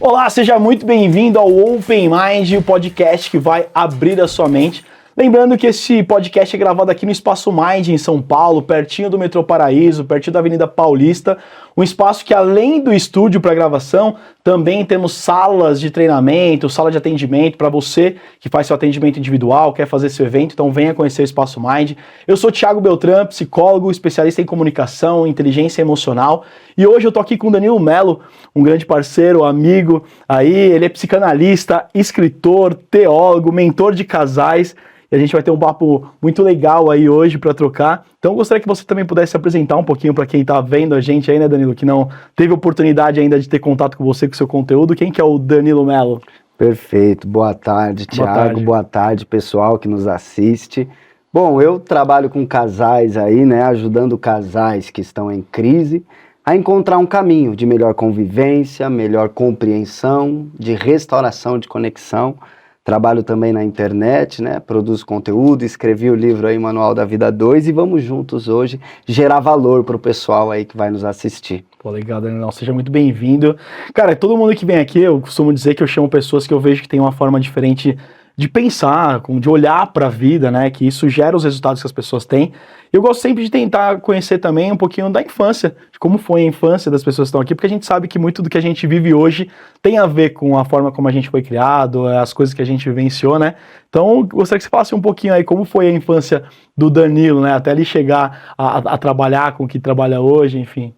Olá, seja muito bem-vindo ao Open Mind, o podcast que vai abrir a sua mente. Lembrando que esse podcast é gravado aqui no Espaço Mind, em São Paulo, pertinho do Metrô Paraíso, pertinho da Avenida Paulista. Um espaço que, além do estúdio para gravação, também temos salas de treinamento, sala de atendimento para você que faz seu atendimento individual, quer fazer seu evento, então venha conhecer o Espaço Mind. Eu sou Thiago Beltrán, psicólogo, especialista em comunicação, inteligência emocional, e hoje eu tô aqui com o Danilo Mello, um grande parceiro, amigo aí, ele é psicanalista, escritor, teólogo, mentor de casais, e a gente vai ter um papo muito legal aí hoje para trocar. Então eu gostaria que você também pudesse se apresentar um pouquinho para quem está vendo a gente aí, né, Danilo, que não teve oportunidade ainda de ter contato com você, com o seu conteúdo. Quem que é o Danilo Mello? Perfeito. Boa tarde, Thiago. Boa tarde, pessoal que nos assiste. Bom, eu trabalho com casais aí, né, ajudando casais que estão em crise a encontrar um caminho de melhor convivência, melhor compreensão, de restauração de conexão. Trabalho também na internet, né? Produzo conteúdo, escrevi o livro aí, Manual da Vida 2, e vamos juntos hoje gerar valor para o pessoal aí que vai nos assistir. Pô, legal, Danilo. Seja muito bem-vindo. Cara, todo mundo que vem aqui, eu costumo dizer que eu chamo pessoas que eu vejo que tem uma forma diferente de pensar, de olhar para a vida, né? Que isso gera os resultados que as pessoas têm. Eu gosto sempre de tentar conhecer também um pouquinho da infância, de como foi a infância das pessoas que estão aqui, porque a gente sabe que muito do que a gente vive hoje tem a ver com a forma como a gente foi criado, as coisas que a gente vivenciou, né? Então, gostaria que você falasse um pouquinho aí como foi a infância do Danilo, né? Até ele chegar a trabalhar com o que trabalha hoje, enfim.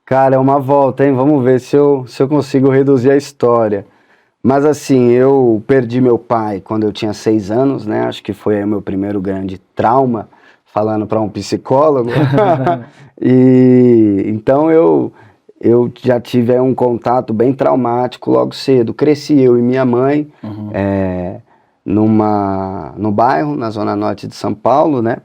Cara, é uma volta, hein? Vamos ver se eu consigo reduzir a história. Mas assim, eu perdi meu pai quando eu tinha 6 anos, né? Acho que foi o meu primeiro grande trauma, falando para um psicólogo. E então eu já tive um contato bem traumático logo cedo. Cresci eu e minha mãe no bairro, na zona norte de São Paulo, né?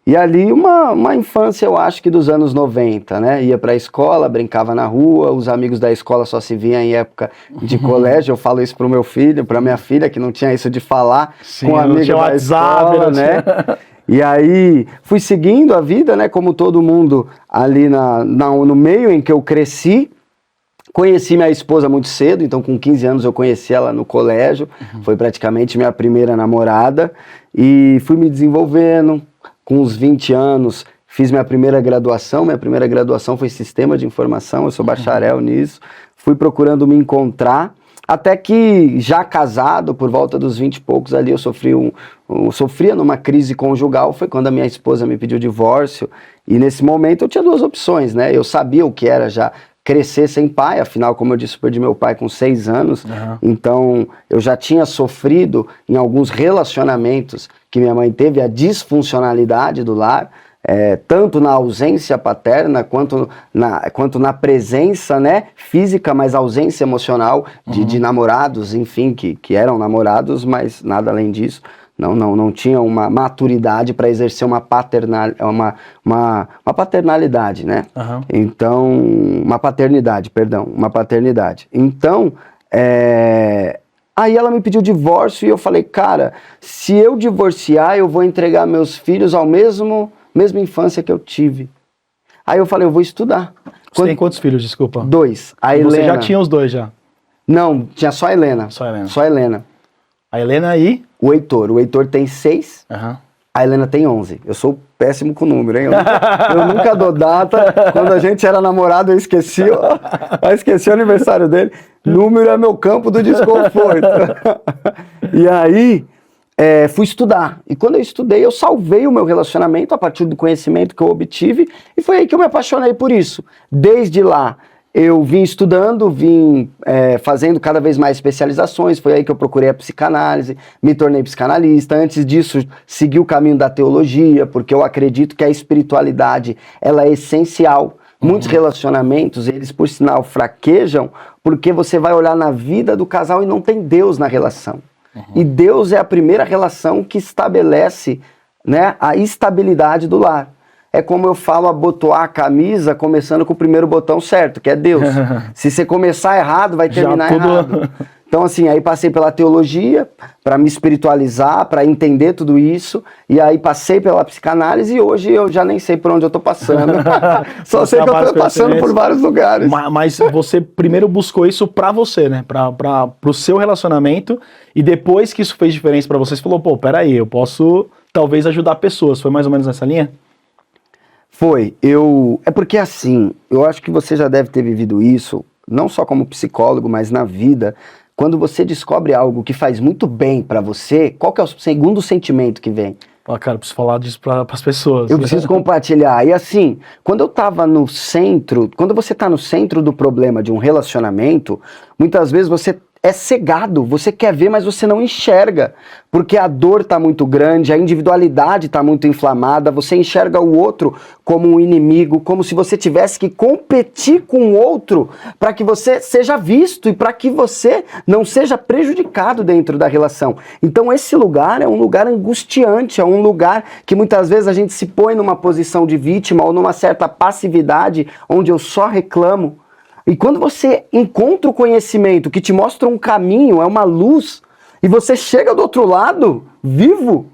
E ali uma infância, eu acho que dos anos 90, né? Ia pra escola, brincava na rua, os amigos da escola só se viam em época de colégio. Eu falo isso pro meu filho, pra minha filha, que não tinha isso de falar. Sim, com amigos da WhatsApp, escola, né? E aí fui seguindo a vida, né? Como todo mundo ali no meio em que eu cresci. Conheci minha esposa muito cedo, então com 15 anos eu conheci ela no colégio. Foi praticamente minha primeira namorada. E fui me desenvolvendo. Com uns 20 anos, fiz minha primeira graduação. Minha primeira graduação foi Sistema de Informação, eu sou bacharel nisso. Fui procurando me encontrar, até que, já casado, por volta dos 20 e poucos ali, eu sofria numa crise conjugal. Foi quando a minha esposa me pediu divórcio. E nesse momento eu tinha duas opções, né? Eu sabia o que era já crescer sem pai, afinal, como eu disse, eu perdi meu pai com 6 anos, então eu já tinha sofrido em alguns relacionamentos que minha mãe teve a disfuncionalidade do lar, tanto na ausência paterna quanto na presença, né, física, mas ausência emocional de namorados, enfim, que eram namorados, mas nada além disso. Não tinha uma maturidade para exercer uma paternalidade, né? Então, uma paternidade. Então, aí ela me pediu divórcio e eu falei, cara, se eu divorciar, eu vou entregar meus filhos ao mesma infância que eu tive. Aí eu falei, eu vou estudar. Você tem quantos filhos, desculpa? 2. A Helena... Você já tinha os 2 já? Não, tinha só a Helena. Só a Helena. A Helena aí? O Heitor tem 6, a Helena tem 11. Eu sou péssimo com número, hein? Eu nunca dou data. Quando a gente era namorado, eu esqueci o aniversário dele. Número é meu campo do desconforto. E aí, fui estudar. E quando eu estudei, eu salvei o meu relacionamento a partir do conhecimento que eu obtive. E foi aí que eu me apaixonei por isso. Desde lá, eu vim estudando, fazendo cada vez mais especializações. Foi aí que eu procurei a psicanálise, me tornei psicanalista. Antes disso, segui o caminho da teologia, porque eu acredito que a espiritualidade ela é essencial. Muitos relacionamentos, eles por sinal fraquejam, porque você vai olhar na vida do casal e não tem Deus na relação. E Deus é a primeira relação que estabelece, né, a estabilidade do lar. é como eu falo, abotoar a camisa começando com o primeiro botão certo, que é Deus. Se você começar errado, vai terminar errado. Então, assim, aí passei pela teologia para me espiritualizar, para entender tudo isso, e aí passei pela psicanálise e hoje eu já nem sei por onde eu tô passando. Só sei que eu tô passando por vários lugares. Mas você primeiro buscou isso para você, né? Pro seu relacionamento, e depois que isso fez diferença para você, você falou, pô, peraí, eu posso talvez ajudar pessoas. Foi mais ou menos nessa linha? Foi. É porque assim, eu acho que você já deve ter vivido isso, não só como psicólogo, mas na vida. Quando você descobre algo que faz muito bem pra você, qual que é o segundo sentimento que vem? Ah, cara, eu preciso falar disso pras pessoas. Eu preciso compartilhar. E assim, quando eu tava no centro, quando você tá no centro do problema de um relacionamento, muitas vezes você é cegado, você quer ver, mas você não enxerga, porque a dor tá muito grande, a individualidade tá muito inflamada, você enxerga o outro como um inimigo, como se você tivesse que competir com o outro para que você seja visto e para que você não seja prejudicado dentro da relação. Então esse lugar é um lugar angustiante, é um lugar que muitas vezes a gente se põe numa posição de vítima ou numa certa passividade, onde eu só reclamo. E quando você encontra o conhecimento que te mostra um caminho, é uma luz, e você chega do outro lado, vivo,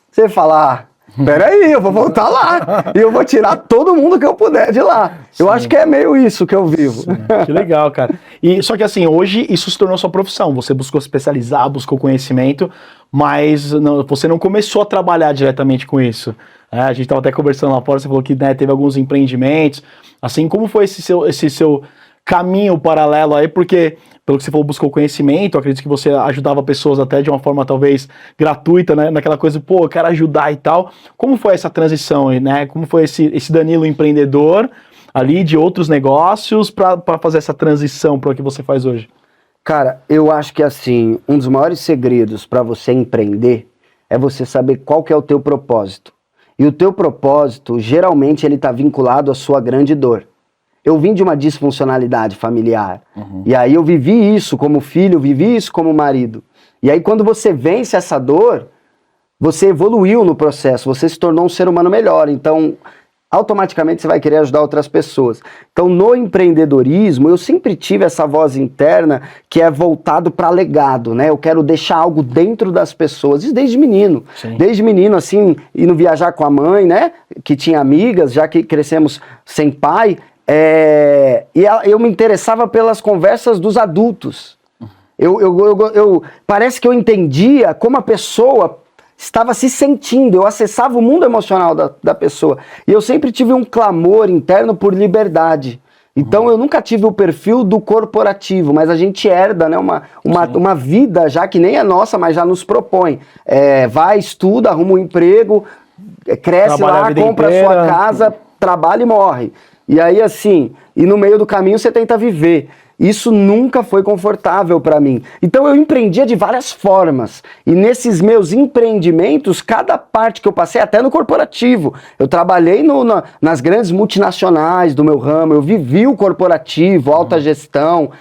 você fala, peraí, eu vou voltar lá, e eu vou tirar todo mundo que eu puder de lá. Sim. Eu acho que é meio isso que eu vivo. Sim. Que legal, cara. E, só que assim, hoje isso se tornou sua profissão, você buscou se especializar, buscou conhecimento, mas você não começou a trabalhar diretamente com isso. A gente estava até conversando lá fora, você falou que, né, teve alguns empreendimentos, assim, como foi esse seu caminho paralelo aí, porque pelo que você falou, buscou conhecimento, acredito que você ajudava pessoas até de uma forma talvez gratuita, né, naquela coisa, pô, eu quero ajudar e tal. Como foi essa transição aí, né? Como foi esse Danilo empreendedor ali de outros negócios para fazer essa transição para o que você faz hoje? Cara, eu acho que assim, um dos maiores segredos para você empreender é você saber qual que é o teu propósito. E o teu propósito, geralmente, ele está vinculado à sua grande dor. Eu vim de uma disfuncionalidade familiar. E aí eu vivi isso como filho, vivi isso como marido. E aí quando você vence essa dor, você evoluiu no processo, você se tornou um ser humano melhor. Então, automaticamente você vai querer ajudar outras pessoas. Então, no empreendedorismo, eu sempre tive essa voz interna que é voltado para legado, né? Eu quero deixar algo dentro das pessoas, isso desde menino. Sim. Desde menino, assim, indo viajar com a mãe, né? Que tinha amigas, já que crescemos sem pai. Eu me interessava pelas conversas dos adultos. Parece que eu entendia como a pessoa estava se sentindo, eu acessava o mundo emocional da pessoa. E eu sempre tive um clamor interno por liberdade. Então eu nunca tive o perfil do corporativo, mas a gente herda, né, uma vida já que nem é nossa, mas já nos propõe. Vai, estuda, arruma um emprego, cresce trabalha lá, compra a sua casa, trabalha e morre. E aí assim, e no meio do caminho você tenta viver. Isso nunca foi confortável para mim. Então eu empreendia de várias formas. E nesses meus empreendimentos, cada parte que eu passei, até no corporativo, eu trabalhei nas grandes multinacionais do meu ramo, eu vivi o corporativo, alta gestão,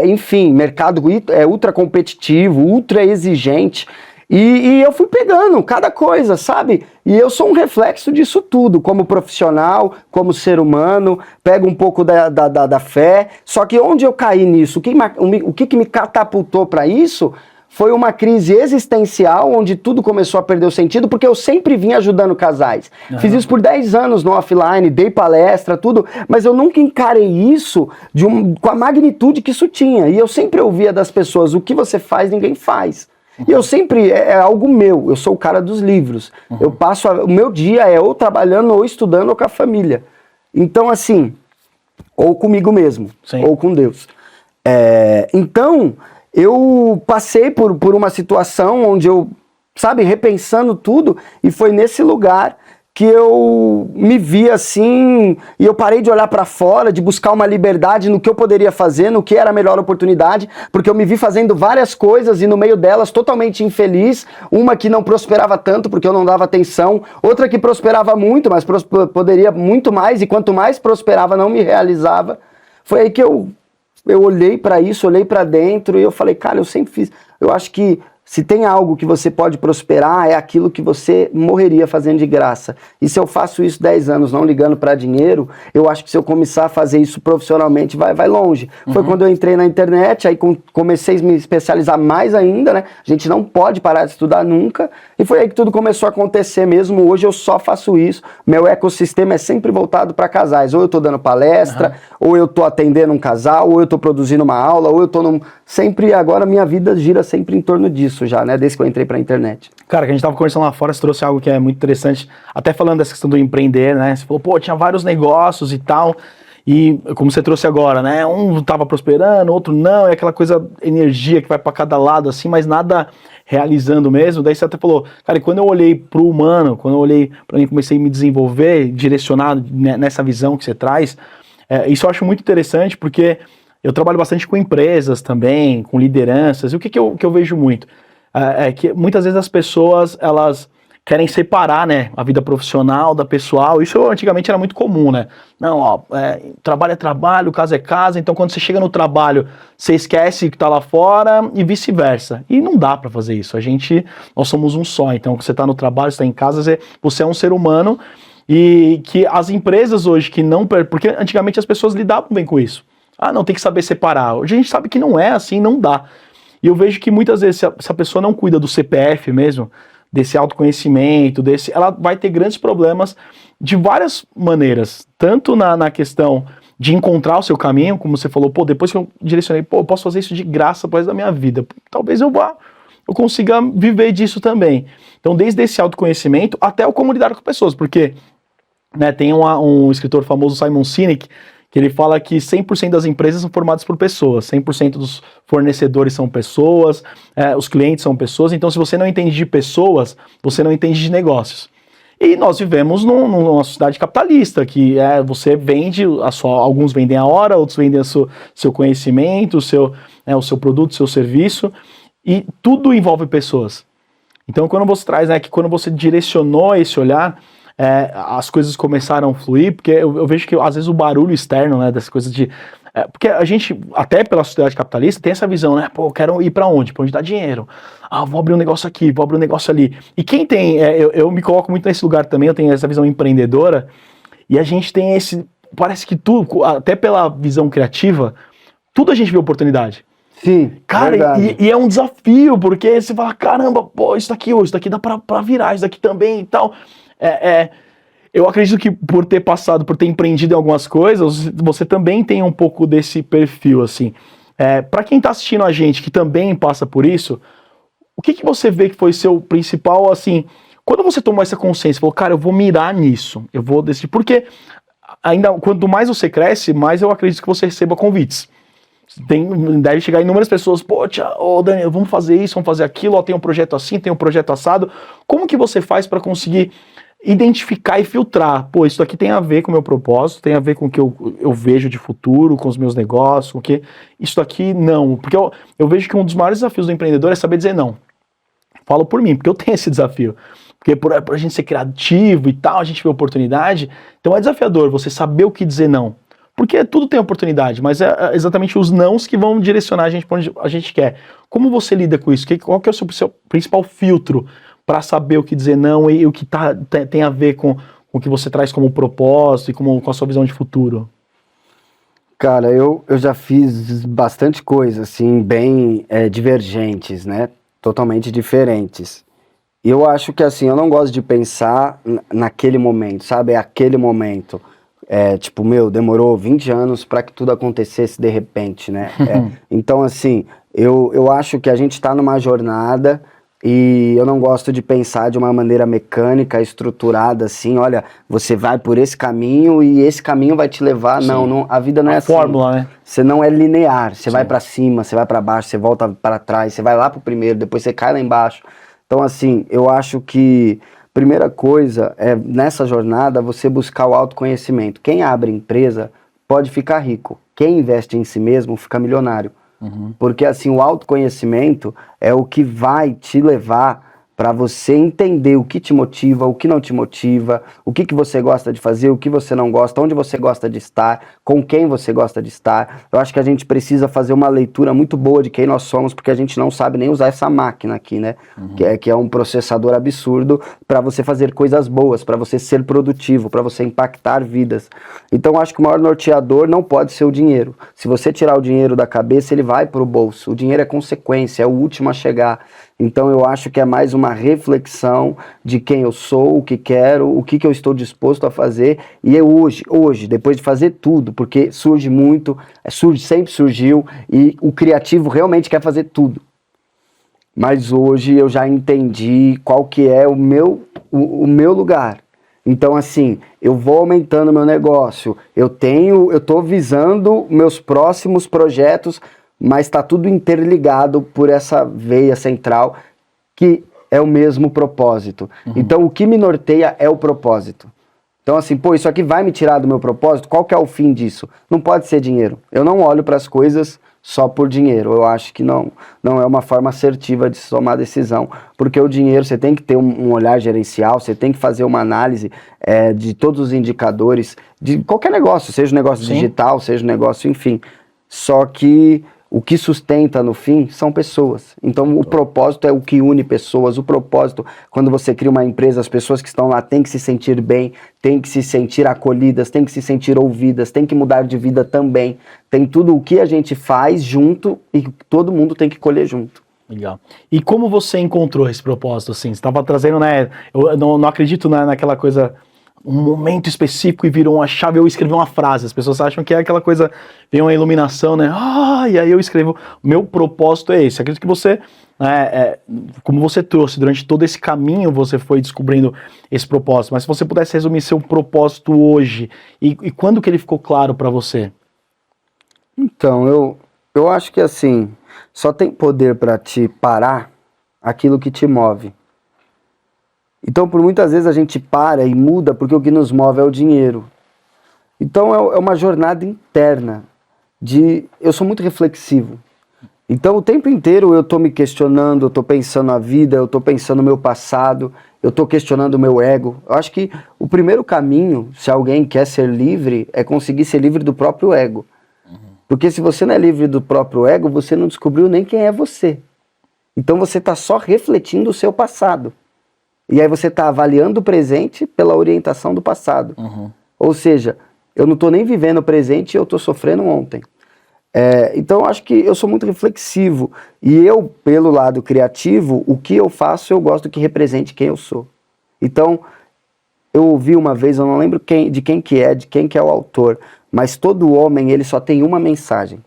enfim, mercado ultra competitivo, ultra exigente. E eu fui pegando cada coisa, sabe? E eu sou um reflexo disso tudo, como profissional, como ser humano, pego um pouco da fé. Só que onde eu caí nisso, o que me catapultou para isso foi uma crise existencial, onde tudo começou a perder o sentido, porque eu sempre vim ajudando casais. Fiz isso por 10 anos no offline, dei palestra, tudo, mas eu nunca encarei isso com a magnitude que isso tinha. E eu sempre ouvia das pessoas, o que você faz, ninguém faz. E eu sempre, é algo meu, eu sou o cara dos livros. Eu passo, o meu dia é ou trabalhando, ou estudando, ou com a família. Então assim, ou comigo mesmo, Sim. ou com Deus. Então, eu passei por uma situação onde eu, sabe, repensando tudo, e foi nesse lugar que eu me vi assim, e eu parei de olhar para fora, de buscar uma liberdade no que eu poderia fazer, no que era a melhor oportunidade, porque eu me vi fazendo várias coisas e no meio delas totalmente infeliz, uma que não prosperava tanto porque eu não dava atenção, outra que prosperava muito, mas poderia muito mais, e quanto mais prosperava não me realizava. Foi aí que eu olhei para isso, olhei para dentro e eu falei, cara, eu sempre fiz, eu acho que Se tem algo que você pode prosperar, é aquilo que você morreria fazendo de graça. E se eu faço isso 10 anos não ligando para dinheiro, eu acho que se eu começar a fazer isso profissionalmente, vai longe. Foi quando eu entrei na internet, aí comecei a me especializar mais ainda, né? A gente não pode parar de estudar nunca. E foi aí que tudo começou a acontecer mesmo. Hoje eu só faço isso. Meu ecossistema é sempre voltado para casais. Ou eu tô dando palestra, ou eu tô atendendo um casal, ou eu tô produzindo uma aula, ou eu tô sempre, agora minha vida gira sempre em torno disso já, né? Desde que eu entrei pra internet. Cara, que a gente tava conversando lá fora, você trouxe algo que é muito interessante, até falando dessa questão do empreender, né? Você falou, pô, tinha vários negócios e tal, e como você trouxe agora, né? Um tava prosperando, outro não, é aquela coisa, energia que vai pra cada lado, assim, mas nada realizando mesmo. Daí você até falou, cara, e quando eu olhei pro humano, quando eu olhei pra mim, comecei a me desenvolver, direcionado nessa visão que você traz, isso eu acho muito interessante, porque eu trabalho bastante com empresas também, com lideranças, e o que eu vejo muito? É que muitas vezes as pessoas, elas querem separar, né, a vida profissional da pessoal. Isso antigamente era muito comum, né? Não, ó, trabalho é trabalho, casa é casa, então quando você chega no trabalho, você esquece que tá lá fora e vice-versa. E não dá pra fazer isso. Nós somos um só, então você tá no trabalho, você tá em casa, você é um ser humano, e que as empresas hoje que não... Porque antigamente as pessoas lidavam bem com isso. Ah, não, tem que saber separar. Hoje a gente sabe que não é assim, não dá. E eu vejo que muitas vezes, se a pessoa não cuida do CPF mesmo, desse autoconhecimento, ela vai ter grandes problemas de várias maneiras. Tanto na questão de encontrar o seu caminho, como você falou, pô, depois que eu direcionei, pô, eu posso fazer isso de graça pro resto da minha vida. Talvez eu consiga viver disso também. Então, desde esse autoconhecimento até o como lidar com pessoas, porque, né, tem um escritor famoso, Simon Sinek, que ele fala que 100% das empresas são formadas por pessoas, 100% dos fornecedores são pessoas, os clientes são pessoas, então se você não entende de pessoas, você não entende de negócios. E nós vivemos numa sociedade capitalista, que você vende, alguns vendem a hora, outros vendem seu conhecimento, o seu produto, o seu serviço, e tudo envolve pessoas. Então quando você traz, que quando você direcionou esse olhar, as coisas começaram a fluir, porque eu vejo que às vezes o barulho externo, né, dessas coisas porque a gente, até pela sociedade capitalista, tem essa visão, né, pô, eu quero ir pra onde? Pra onde dá dinheiro? Ah, vou abrir um negócio aqui, vou abrir um negócio ali. E quem tem, eu me coloco muito nesse lugar também, eu tenho essa visão empreendedora, e a gente tem parece que tudo, até pela visão criativa, tudo a gente vê oportunidade. Sim, cara, e é um desafio, porque você fala, caramba, pô, isso daqui dá pra virar, isso daqui também e tal. Eu acredito que por ter empreendido em algumas coisas, você também tem um pouco desse perfil, assim. Para quem tá assistindo a gente, que também passa por isso, o que você vê que foi seu principal, assim, quando você tomou essa consciência, falou, cara, eu vou mirar nisso, eu vou decidir, porque ainda, quanto mais você cresce, mais eu acredito que você receba convites. Deve chegar inúmeras pessoas, pô, Daniel, vamos fazer isso, vamos fazer aquilo, tem um projeto assim, tem um projeto assado. Como que você faz para conseguir identificar e filtrar? Pô, isso aqui tem a ver com o meu propósito, tem a ver com o que eu vejo de futuro, com os meus negócios, com o que... Isso aqui não, porque eu vejo que um dos maiores desafios do empreendedor é saber dizer não. Falo por mim, porque eu tenho esse desafio. Porque por a gente ser criativo e tal, a gente vê oportunidade, então é desafiador você saber o que dizer não. Porque tudo tem oportunidade, mas é exatamente os nãos que vão direcionar a gente para onde a gente quer. Como você lida com isso? Qual que é o seu principal filtro para saber o que dizer não e o que tem a ver com o que você traz como propósito e com a sua visão de futuro? Cara, eu já fiz bastante coisa, assim, bem divergentes, né? Totalmente diferentes. E eu acho que, assim, eu não gosto de pensar naquele momento, sabe? É aquele momento. Tipo, demorou 20 anos para que tudo acontecesse de repente, né? Então, assim, eu acho que a gente tá numa jornada e eu não gosto de pensar de uma maneira mecânica, estruturada, assim, olha, você vai por esse caminho e esse caminho vai te levar. Não, a vida não é assim. Fórmula, né? Você não é linear, você vai para cima, você vai para baixo, você volta para trás, você vai lá pro primeiro, depois você cai lá embaixo. Então, assim, eu acho que primeira coisa é, nessa jornada, você buscar o autoconhecimento. Quem abre empresa pode ficar rico. Quem investe em si mesmo fica milionário. Porque, assim, o autoconhecimento é o que vai te levar para você entender o que te motiva, o que não te motiva, o que você gosta de fazer, o que você não gosta, onde você gosta de estar, com quem você gosta de estar. Eu acho que a gente precisa fazer uma leitura muito boa de quem nós somos, porque a gente não sabe nem usar essa máquina aqui, né? Que é um processador absurdo para você fazer coisas boas, para você ser produtivo, para você impactar vidas. Então eu acho que o maior norteador não pode ser o dinheiro. Se você tirar o dinheiro da cabeça, ele vai para o bolso. O dinheiro é consequência, é o último a chegar. Então eu acho que é mais uma reflexão de quem eu sou, o que quero, o que eu estou disposto a fazer. E eu hoje, depois de fazer tudo, porque surge muito, sempre surgiu, e o criativo realmente quer fazer tudo. Mas hoje eu já entendi qual que é o meu lugar. Então assim, eu vou aumentando meu negócio, eu tô visando meus próximos projetos, mas está tudo interligado por essa veia central que é o mesmo propósito. Então o que me norteia é o propósito. Então assim, isso aqui vai me tirar do meu propósito? Qual que é o fim disso? Não pode ser dinheiro. Eu não olho para as coisas só por dinheiro. Eu acho que não é uma forma assertiva de tomar decisão, porque o dinheiro, você tem que ter um olhar gerencial, você tem que fazer uma análise de todos os indicadores, de qualquer negócio, seja um negócio digital, seja um negócio, enfim. Só que o que sustenta no fim são pessoas. Então o propósito é o que une pessoas. O propósito, quando você cria uma empresa, as pessoas que estão lá têm que se sentir bem, têm que se sentir acolhidas, têm que se sentir ouvidas, têm que mudar de vida também. Tem tudo o que a gente faz junto e todo mundo tem que colher junto. Legal. E como você encontrou esse propósito, assim? Você estava trazendo, né? Eu não acredito naquela coisa, um momento específico e virou uma chave, eu escrevi uma frase. As pessoas acham que é aquela coisa, vem uma iluminação, né? E aí eu escrevo. Meu propósito é esse. Acredito que você, como você trouxe, durante todo esse caminho, você foi descobrindo esse propósito. Mas se você pudesse resumir seu propósito hoje, e quando que ele ficou claro para você? Então, eu acho que assim, só tem poder para te parar aquilo que te move. Então, por muitas vezes a gente para e muda porque o que nos move é o dinheiro. Então, é uma jornada interna eu sou muito reflexivo. Então, o tempo inteiro eu estou me questionando, eu estou pensando a vida, eu estou pensando no meu passado, eu estou questionando o meu ego. Eu acho que o primeiro caminho, se alguém quer ser livre, é conseguir ser livre do próprio ego. Porque se você não é livre do próprio ego, você não descobriu nem quem é você. Então, você está só refletindo o seu passado. E aí você está avaliando o presente pela orientação do passado. Ou seja, eu não estou nem vivendo o presente, eu estou sofrendo ontem. Então eu acho que eu sou muito reflexivo. E eu, pelo lado criativo, o que eu faço, eu gosto que represente quem eu sou. Então, eu ouvi uma vez, eu não lembro de quem que é o autor, mas todo homem, ele só tem uma mensagem.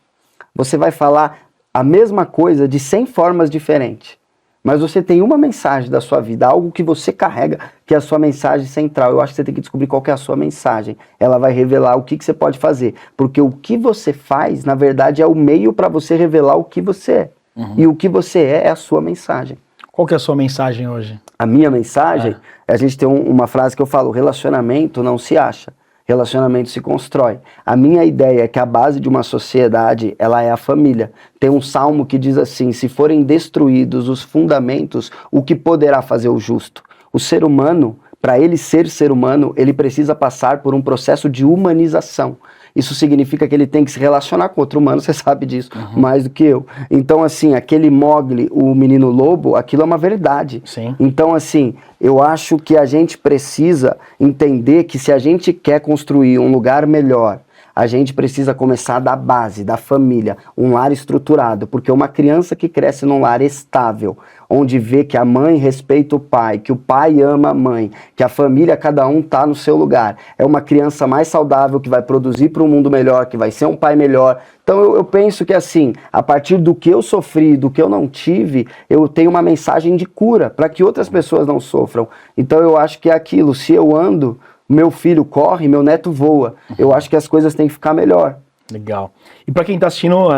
Você vai falar a mesma coisa de 100 formas diferentes. Mas você tem uma mensagem da sua vida, algo que você carrega, que é a sua mensagem central. Eu acho que você tem que descobrir qual que é a sua mensagem. Ela vai revelar o que você pode fazer. Porque o que você faz, na verdade, é o meio para você revelar o que você é. E o que você é a sua mensagem. Qual que é a sua mensagem hoje? A minha mensagem, a gente tem uma frase que eu falo, relacionamento não se acha. Relacionamento se constrói. A minha ideia é que a base de uma sociedade, ela é a família. Tem um salmo que diz assim, se forem destruídos os fundamentos, o que poderá fazer o justo? O ser humano, para ele ser ser humano, ele precisa passar por um processo de humanização. Isso significa que ele tem que se relacionar com outro humano, você sabe disso, mais do que eu. Então, assim, aquele Mowgli, o menino lobo, aquilo é uma verdade. Sim. Então, assim, eu acho que a gente precisa entender que se a gente quer construir um lugar melhor, a gente precisa começar da base, da família, um lar estruturado, porque uma criança que cresce num lar estável, onde vê que a mãe respeita o pai, que o pai ama a mãe, que a família, cada um está no seu lugar, é uma criança mais saudável, que vai produzir para um mundo melhor, que vai ser um pai melhor. Então eu penso que assim, a partir do que eu sofri, do que eu não tive, eu tenho uma mensagem de cura, para que outras pessoas não sofram. Então eu acho que é aquilo, se eu ando, meu filho corre, meu neto voa. Eu acho que as coisas têm que ficar melhor. Legal. E para quem está assistindo,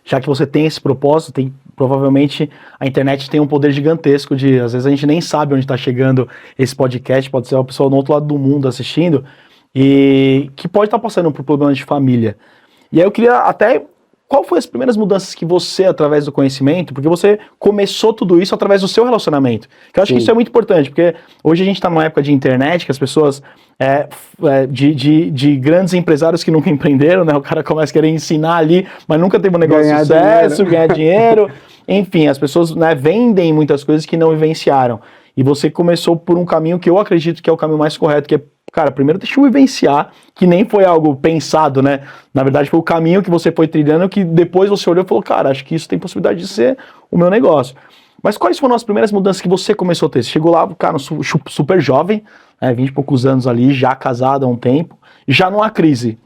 já que você tem esse propósito, provavelmente a internet tem um poder gigantesco de, às vezes a gente nem sabe onde está chegando esse podcast, pode ser uma pessoa do outro lado do mundo assistindo, e que pode estar passando por problemas de família. E aí eu queria até qual foi as primeiras mudanças que você, através do conhecimento, porque você começou tudo isso através do seu relacionamento, que eu acho que isso é muito importante, porque hoje a gente está numa época de internet, que as pessoas, de grandes empresários que nunca empreenderam, né, o cara começa a querer ensinar ali, mas nunca teve um negócio de sucesso, ganhar dinheiro, enfim, as pessoas, né, vendem muitas coisas que não vivenciaram, e você começou por um caminho que eu acredito que é o caminho mais correto, que é, cara, primeiro deixa eu vivenciar, que nem foi algo pensado, né? Na verdade foi o caminho que você foi trilhando, que depois você olhou e falou, cara, acho que isso tem possibilidade de ser o meu negócio. Mas quais foram as primeiras mudanças que você começou a ter? Você chegou lá, cara, super jovem, 20 e poucos anos ali, já casado há um tempo, já numa crise.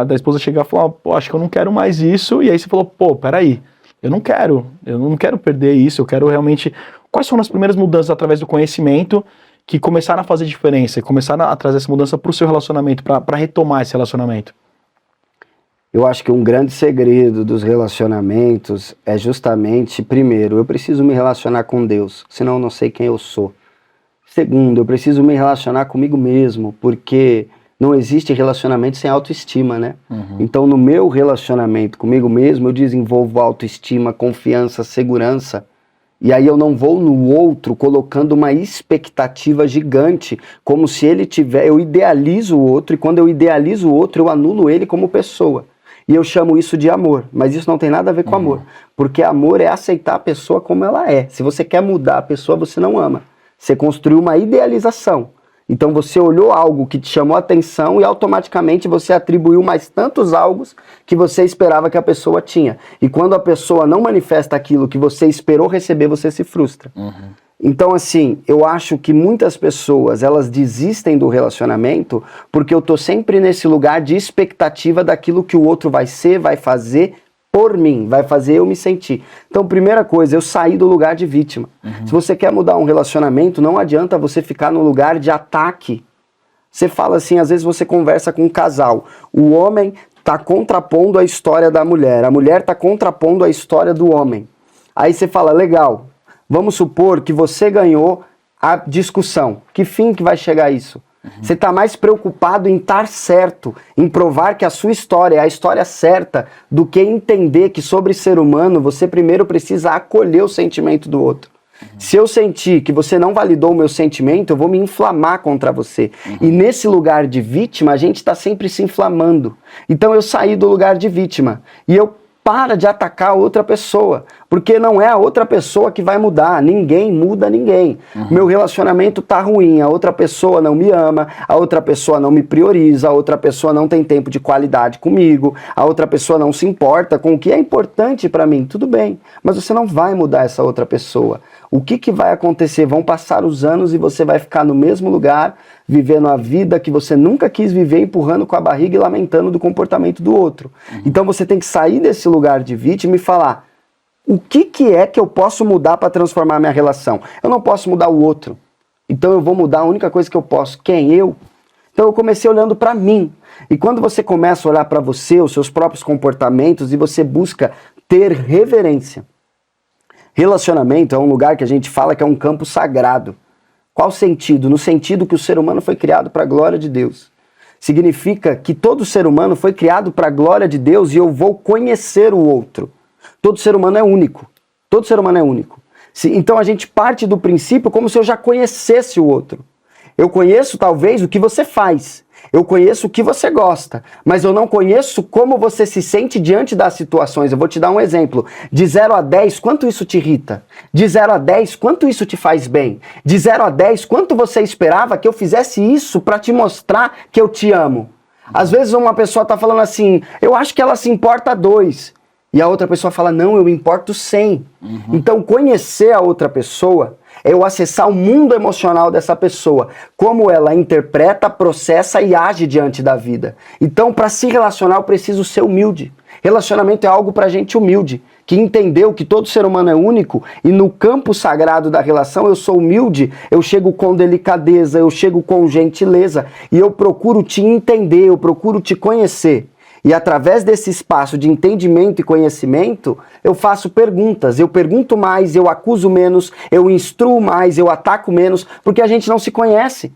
Da esposa chegar e falar, pô, acho que eu não quero mais isso, e aí você falou, pô, peraí, eu não quero perder isso, eu quero realmente... Quais foram as primeiras mudanças através do conhecimento que começaram a fazer diferença, começaram a trazer essa mudança para o seu relacionamento, para retomar esse relacionamento? Eu acho que um grande segredo dos relacionamentos é justamente, primeiro, eu preciso me relacionar com Deus, senão eu não sei quem eu sou. Segundo, eu preciso me relacionar comigo mesmo, porque não existe relacionamento sem autoestima, né? Então, no meu relacionamento comigo mesmo, eu desenvolvo autoestima, confiança, segurança. E aí eu não vou no outro colocando uma expectativa gigante, como se ele tiver... Eu idealizo o outro, e quando eu idealizo o outro, eu anulo ele como pessoa. E eu chamo isso de amor, mas isso não tem nada a ver com amor. Porque amor é aceitar a pessoa como ela é. Se você quer mudar a pessoa, você não ama. Você construiu uma idealização. Então você olhou algo que te chamou a atenção e automaticamente você atribuiu mais tantos algos que você esperava que a pessoa tinha. E quando a pessoa não manifesta aquilo que você esperou receber, você se frustra. Então, assim, eu acho que muitas pessoas, elas desistem do relacionamento porque eu tô sempre nesse lugar de expectativa daquilo que o outro vai ser, vai fazer por mim, vai fazer eu me sentir. Então, primeira coisa, eu saí do lugar de vítima. Se você quer mudar um relacionamento, não adianta você ficar no lugar de ataque. Você fala assim, às vezes você conversa com um casal, o homem tá contrapondo a história da mulher, a mulher tá contrapondo a história do homem. Aí você fala, legal, vamos supor que você ganhou a discussão. Que fim que vai chegar isso? Você está mais preocupado em estar certo, em provar que a sua história é a história certa, do que entender que sobre ser humano você primeiro precisa acolher o sentimento do outro. Se eu sentir que você não validou o meu sentimento, eu vou me inflamar contra você. E nesse lugar de vítima, a gente está sempre se inflamando. Então eu saí do lugar de vítima e eu para de atacar a outra pessoa, porque não é a outra pessoa que vai mudar, ninguém muda ninguém. Meu relacionamento tá ruim, a outra pessoa não me ama, a outra pessoa não me prioriza, a outra pessoa não tem tempo de qualidade comigo, a outra pessoa não se importa com o que é importante para mim, tudo bem, mas você não vai mudar essa outra pessoa. O que vai acontecer? Vão passar os anos e você vai ficar no mesmo lugar, vivendo a vida que você nunca quis viver, empurrando com a barriga e lamentando do comportamento do outro. Então você tem que sair desse lugar de vítima e falar, o que é que eu posso mudar para transformar minha relação? Eu não posso mudar o outro. Então eu vou mudar a única coisa que eu posso. Quem? Eu? Então eu comecei olhando para mim. E quando você começa a olhar para você, os seus próprios comportamentos, e você busca ter reverência. Relacionamento é um lugar que a gente fala que é um campo sagrado. Qual sentido? No sentido que o ser humano foi criado para a glória de Deus. Significa que todo ser humano foi criado para a glória de Deus e eu vou conhecer o outro. Todo ser humano é único. Todo ser humano é único. Então a gente parte do princípio como se eu já conhecesse o outro. Eu conheço talvez o que você faz. Eu conheço o que você gosta, mas eu não conheço como você se sente diante das situações. Eu vou te dar um exemplo. De 0 a 10, quanto isso te irrita? De 0 a 10, quanto isso te faz bem? De 0 a 10, quanto você esperava que eu fizesse isso para te mostrar que eu te amo? Às vezes uma pessoa está falando assim, eu acho que ela se importa 2. E a outra pessoa fala, não, eu me importo 100. Então conhecer a outra pessoa é eu acessar o mundo emocional dessa pessoa, como ela interpreta, processa e age diante da vida. Então, para se relacionar, eu preciso ser humilde. Relacionamento é algo para gente humilde, que entendeu que todo ser humano é único e no campo sagrado da relação eu sou humilde, eu chego com delicadeza, eu chego com gentileza e eu procuro te entender, eu procuro te conhecer. E através desse espaço de entendimento e conhecimento, eu faço perguntas. Eu pergunto mais, eu acuso menos, eu instruo mais, eu ataco menos, porque a gente não se conhece.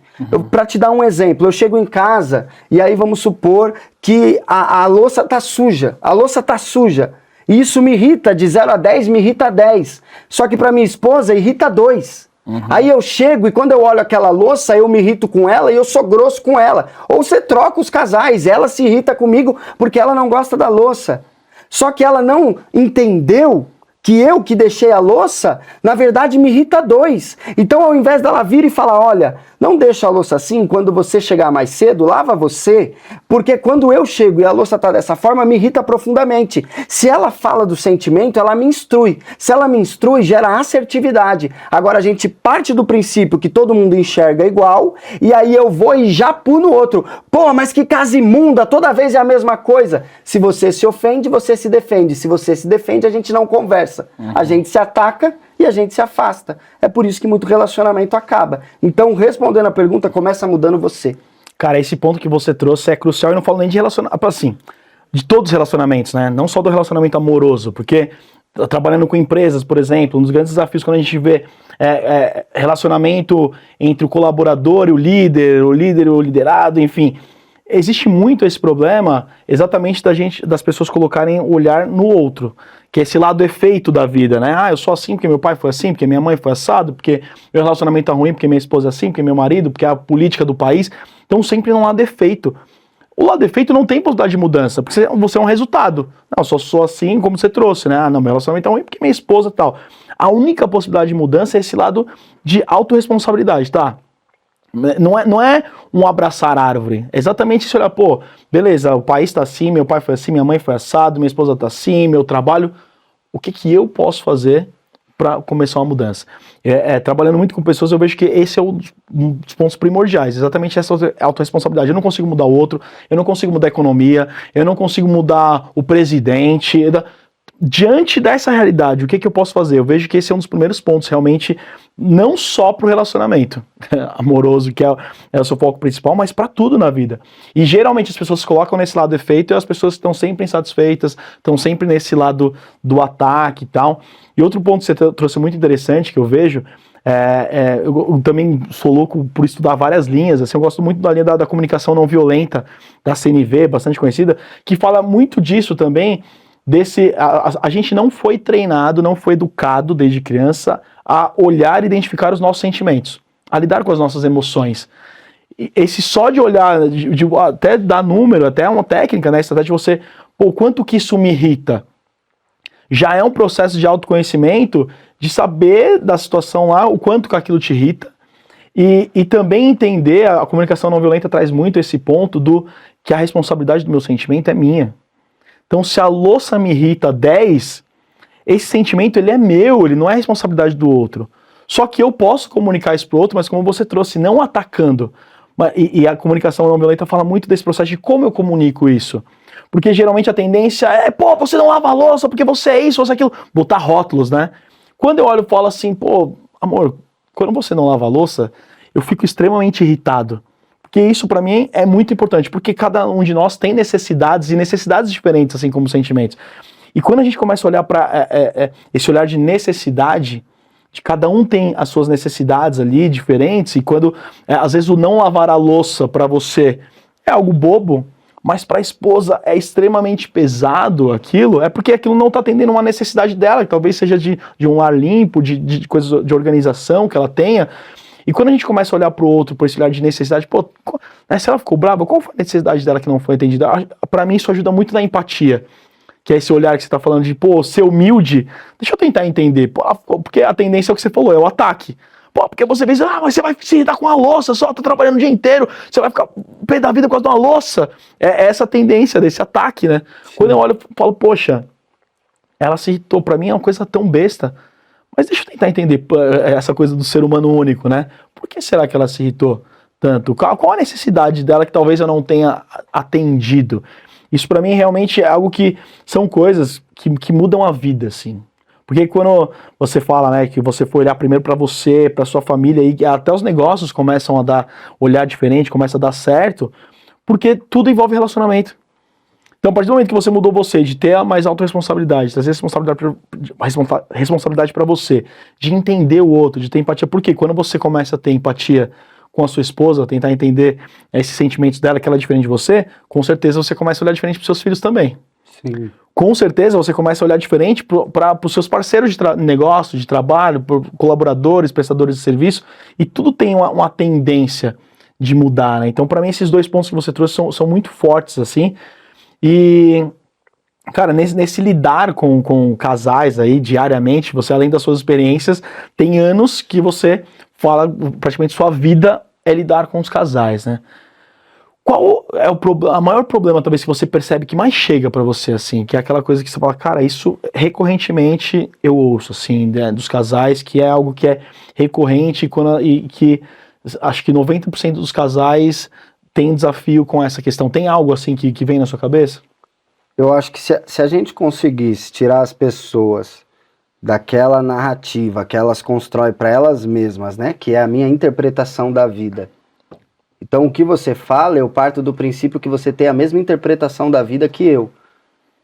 Para te dar um exemplo, eu chego em casa e aí vamos supor que a louça tá suja. A louça tá suja. E isso me irrita, de 0 a 10, me irrita 10. Só que para minha esposa irrita 2. Aí eu chego e quando eu olho aquela louça, eu me irrito com ela e eu sou grosso com ela. Ou você troca os casais, ela se irrita comigo porque ela não gosta da louça. Só que ela não entendeu que eu que deixei a louça, na verdade me irrita 2. Então ao invés dela vir e falar, olha, não deixa a louça assim, quando você chegar mais cedo, lava você, porque quando eu chego e a louça tá dessa forma, me irrita profundamente. Se ela fala do sentimento, ela me instrui. Se ela me instrui, gera assertividade. Agora a gente parte do princípio que todo mundo enxerga igual, e aí eu vou e já puno outro. Pô, mas que casa imunda, toda vez é a mesma coisa. Se você se ofende, você se defende. Se você se defende, a gente não conversa. A gente se ataca e a gente se afasta. É por isso que muito relacionamento acaba. Então, respondendo a pergunta, começa mudando você. Cara, esse ponto que você trouxe é crucial, e não falo nem de relacionamento, assim, de todos os relacionamentos, né? Não só do relacionamento amoroso, porque trabalhando com empresas, por exemplo, um dos grandes desafios quando a gente vê relacionamento entre o colaborador e o líder e o liderado, enfim, existe muito esse problema exatamente das pessoas colocarem o olhar no outro, que é esse lado efeito da vida, né? Ah, eu sou assim porque meu pai foi assim, porque minha mãe foi assado, porque meu relacionamento tá ruim, porque minha esposa é assim, porque meu marido, porque a política do país. Então sempre não há defeito. O lado efeito não tem possibilidade de mudança, porque você é um resultado. Não, eu só sou assim como você trouxe, né? Ah, não, meu relacionamento tá ruim porque minha esposa e tal. A única possibilidade de mudança é esse lado de autorresponsabilidade, tá? Não é um abraçar árvore, é exatamente isso, olhar, pô, beleza, o país tá assim, meu pai foi assim, minha mãe foi assado, minha esposa tá assim, meu trabalho, o que eu posso fazer para começar uma mudança? Trabalhando muito com pessoas, eu vejo que esse é um dos pontos primordiais, exatamente essa autorresponsabilidade. Eu não consigo mudar o outro, eu não consigo mudar a economia, eu não consigo mudar o presidente. Diante dessa realidade, o que eu posso fazer? Eu vejo que esse é um dos primeiros pontos, realmente, não só para o relacionamento amoroso, que é o seu foco principal, mas para tudo na vida. E geralmente as pessoas se colocam nesse lado efeito e as pessoas estão sempre insatisfeitas, estão sempre nesse lado do ataque e tal. E outro ponto que você trouxe muito interessante, que eu vejo, eu também sou louco por estudar várias linhas, assim, eu gosto muito da linha da comunicação não violenta, da CNV, bastante conhecida, que fala muito disso também. A gente não foi treinado, não foi educado desde criança a olhar e identificar os nossos sentimentos, a lidar com as nossas emoções. Esse só de olhar, até dar número, até uma técnica, né, estratégia de você, pô, quanto que isso me irrita, já é um processo de autoconhecimento, de saber da situação lá, o quanto que aquilo te irrita, e também entender, a comunicação não violenta traz muito esse ponto que a responsabilidade do meu sentimento é minha. Então, se a louça me irrita 10, esse sentimento ele é meu, ele não é responsabilidade do outro. Só que eu posso comunicar isso pro outro, mas como você trouxe, não atacando. E a comunicação não violenta fala muito desse processo de como eu comunico isso. Porque geralmente a tendência é, pô, você não lava a louça porque você é isso, você é aquilo. Botar rótulos, né? Quando eu olho e falo assim, pô, amor, quando você não lava a louça, eu fico extremamente irritado. Porque isso para mim é muito importante, porque cada um de nós tem necessidades e necessidades diferentes, assim como sentimentos. E quando a gente começa a olhar para esse olhar de necessidade, de cada um tem as suas necessidades ali diferentes, e quando às vezes o não lavar a louça para você é algo bobo, mas para a esposa é extremamente pesado aquilo, é porque aquilo não está atendendo uma necessidade dela, que talvez seja de um lar limpo, de coisas de organização que ela tenha. E quando a gente começa a olhar pro outro por esse olhar de necessidade, pô, se ela ficou brava, qual foi a necessidade dela que não foi atendida? Pra mim isso ajuda muito na empatia, que é esse olhar que você tá falando de, pô, ser humilde. Deixa eu tentar entender, pô, porque a tendência é o que você falou, é o ataque. Pô, porque você vê, mas você vai se irritar com a louça só, tá trabalhando o dia inteiro, você vai ficar pé da vida por causa de uma louça. É essa tendência desse ataque, né? Sim. Quando eu olho e falo, poxa, ela se irritou, pra mim é uma coisa tão besta. Mas deixa eu tentar entender essa coisa do ser humano único, né? Por que será que ela se irritou tanto? Qual a necessidade dela que talvez eu não tenha atendido? Isso pra mim realmente é algo que são coisas que mudam a vida, assim. Porque quando você fala, né, que você foi olhar primeiro pra você, pra sua família, e até os negócios começam a olhar diferente, começa a dar certo, porque tudo envolve relacionamento. Então, a partir do momento que você mudou você, de ter a mais autorresponsabilidade, trazer responsabilidade para você, de entender o outro, de ter empatia, porque quando você começa a ter empatia com a sua esposa, tentar entender esses sentimentos dela, que ela é diferente de você, com certeza você começa a olhar diferente para os seus filhos também. Sim. Com certeza você começa a olhar diferente para os seus parceiros de negócio, de trabalho, colaboradores, prestadores de serviço, e tudo tem uma tendência de mudar, né? Então, para mim, esses 2 pontos que você trouxe são muito fortes, assim. E, cara, nesse lidar com casais aí diariamente, você, além das suas experiências, tem anos que você fala, praticamente sua vida é lidar com os casais, né? Qual é o maior problema, talvez, que você percebe que mais chega pra você, assim, que é aquela coisa que você fala, cara, isso recorrentemente eu ouço, assim, né, dos casais, que é algo que é recorrente e que acho que 90% dos casais tem desafio com essa questão. Tem algo, assim, que vem na sua cabeça? Eu acho que se a gente conseguisse tirar as pessoas daquela narrativa que elas constroem para elas mesmas, né, que é a minha interpretação da vida. Então, o que você fala, eu parto do princípio que você tem a mesma interpretação da vida que eu.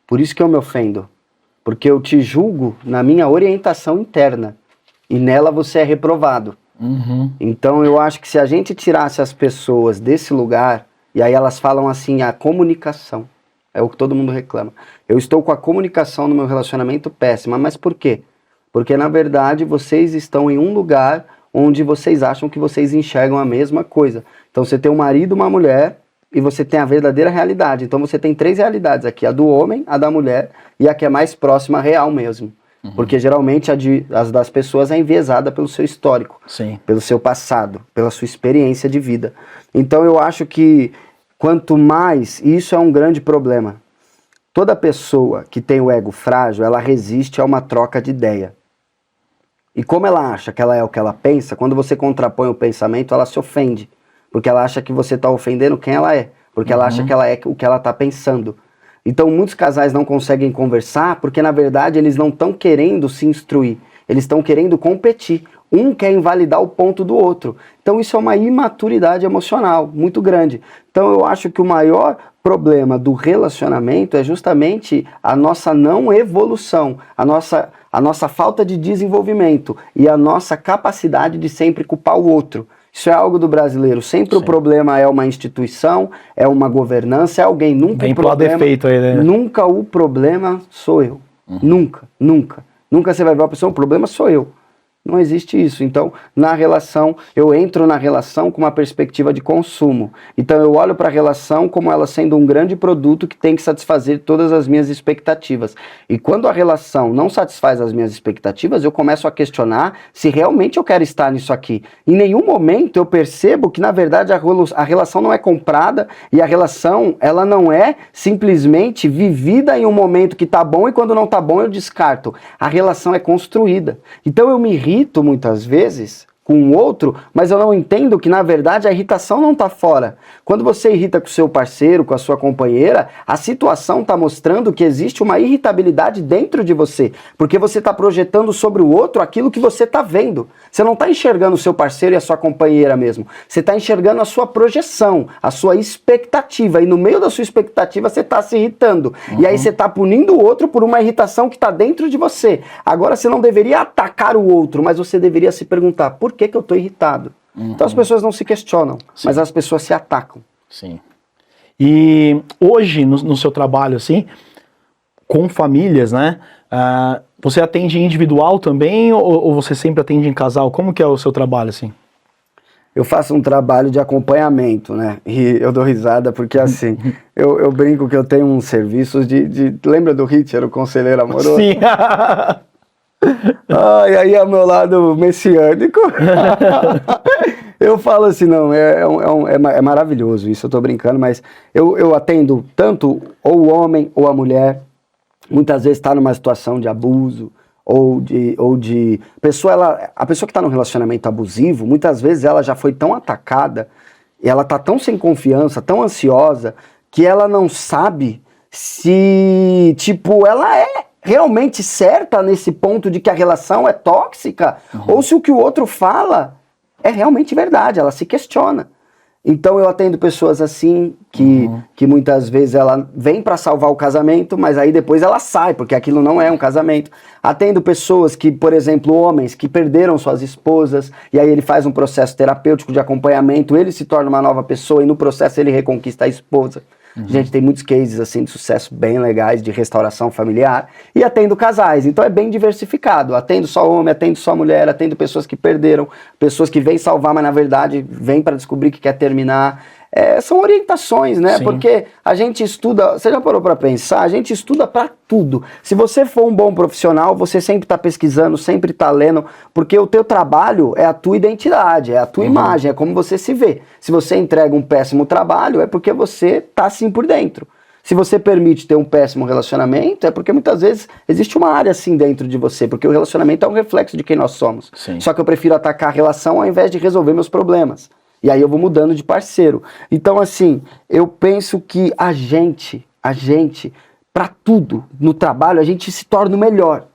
Por isso que eu me ofendo. Porque eu te julgo na minha orientação interna. E nela você é reprovado. Uhum. Então, eu acho que se a gente tirasse as pessoas desse lugar, e aí elas falam assim, a comunicação. É o que todo mundo reclama. Eu estou com a comunicação no meu relacionamento péssima. Mas por quê? Porque, na verdade, vocês estão em um lugar onde vocês acham que vocês enxergam a mesma coisa. Então você tem um marido, uma mulher, e você tem a verdadeira realidade. Então você tem 3 realidades aqui, a do homem, a da mulher, e a que é mais próxima à real mesmo. Uhum. Porque geralmente as das pessoas é enviesada pelo seu histórico, sim, pelo seu passado, pela sua experiência de vida. Então eu acho que quanto mais, e isso é um grande problema, toda pessoa que tem o ego frágil, ela resiste a uma troca de ideia. E como ela acha que ela é o que ela pensa, quando você contrapõe o pensamento, ela se ofende. Porque ela acha que você está ofendendo quem ela é. Porque ela acha que ela é o que ela está pensando. Então muitos casais não conseguem conversar porque na verdade eles não estão querendo se instruir. Eles estão querendo competir. Um quer invalidar o ponto do outro. Então isso é uma imaturidade emocional muito grande. Então eu acho que o maior problema do relacionamento é justamente a nossa não evolução, a nossa falta de desenvolvimento e a nossa capacidade de sempre culpar o outro. Isso é algo do brasileiro. Sempre Sim. O problema é uma instituição, é uma governança, é alguém. Nunca o problema, defeito aí, né? Nunca o problema sou eu. Nunca, nunca. Nunca você vai ver uma pessoa, o problema sou eu. Não existe isso. Então, na relação, eu entro na relação com uma perspectiva de consumo. Então, eu olho para a relação como ela sendo um grande produto que tem que satisfazer todas as minhas expectativas. E quando a relação não satisfaz as minhas expectativas, eu começo a questionar se realmente eu quero estar nisso aqui. Em nenhum momento eu percebo que, na verdade, a relação não é comprada e a relação, ela não é simplesmente vivida em um momento que está bom e quando não está bom eu descarto. A relação é construída. Então, eu me irrito muitas vezes com o outro, mas eu não entendo que na verdade a irritação não está fora. Quando você irrita com o seu parceiro, com a sua companheira, a situação está mostrando que existe uma irritabilidade dentro de você, porque você está projetando sobre o outro aquilo que você está vendo. Você não está enxergando o seu parceiro e a sua companheira mesmo. Você está enxergando a sua projeção, a sua expectativa, e no meio da sua expectativa você está se irritando. E aí você está punindo o outro por uma irritação que está dentro de você. Agora você não deveria atacar o outro, mas você deveria se perguntar, por que eu estou irritado? Então as pessoas não se questionam, Sim. mas as pessoas se atacam. Sim. E hoje, no seu trabalho, assim, com famílias, né? Você atende individual também ou você sempre atende em casal? Como que é o seu trabalho, assim? Eu faço um trabalho de acompanhamento, né? E eu dou risada porque, assim, eu brinco que eu tenho uns serviços Lembra do Hitler, o conselheiro amoroso? Sim. E aí ao meu lado messiânico, eu falo assim, não, é maravilhoso isso, eu tô brincando, mas eu atendo tanto ou o homem ou a mulher, muitas vezes está numa situação de abuso, ou de a pessoa que está num relacionamento abusivo, muitas vezes ela já foi tão atacada, e ela tá tão sem confiança, tão ansiosa, que ela não sabe se, tipo, ela é realmente certa nesse ponto de que a relação é tóxica, ou se o que o outro fala é realmente verdade, ela se questiona. Então eu atendo pessoas assim, que muitas vezes ela vem para salvar o casamento, mas aí depois ela sai, porque aquilo não é um casamento. Atendo pessoas que, por exemplo, homens que perderam suas esposas, e aí ele faz um processo terapêutico de acompanhamento, ele se torna uma nova pessoa e no processo ele reconquista a esposa. Gente, tem muitos cases assim de sucesso bem legais de restauração familiar. E atendo casais, então é bem diversificado. Atendo só homem, atendo só mulher, atendo pessoas que perderam, pessoas que vêm salvar, mas na verdade vêm para descobrir que quer terminar. São orientações, né? Sim. Porque a gente estuda, você já parou para pensar? A gente estuda para tudo. Se você for um bom profissional, você sempre está pesquisando, sempre está lendo, porque o teu trabalho é a tua identidade, é a tua imagem, é como você se vê. Se você entrega um péssimo trabalho, é porque você está assim por dentro. Se você permite ter um péssimo relacionamento, é porque muitas vezes existe uma área assim dentro de você, porque o relacionamento é um reflexo de quem nós somos. Sim. Só que eu prefiro atacar a relação ao invés de resolver meus problemas. E aí eu vou mudando de parceiro. Então, assim, eu penso que a gente, para tudo, no trabalho, a gente se torna o melhor.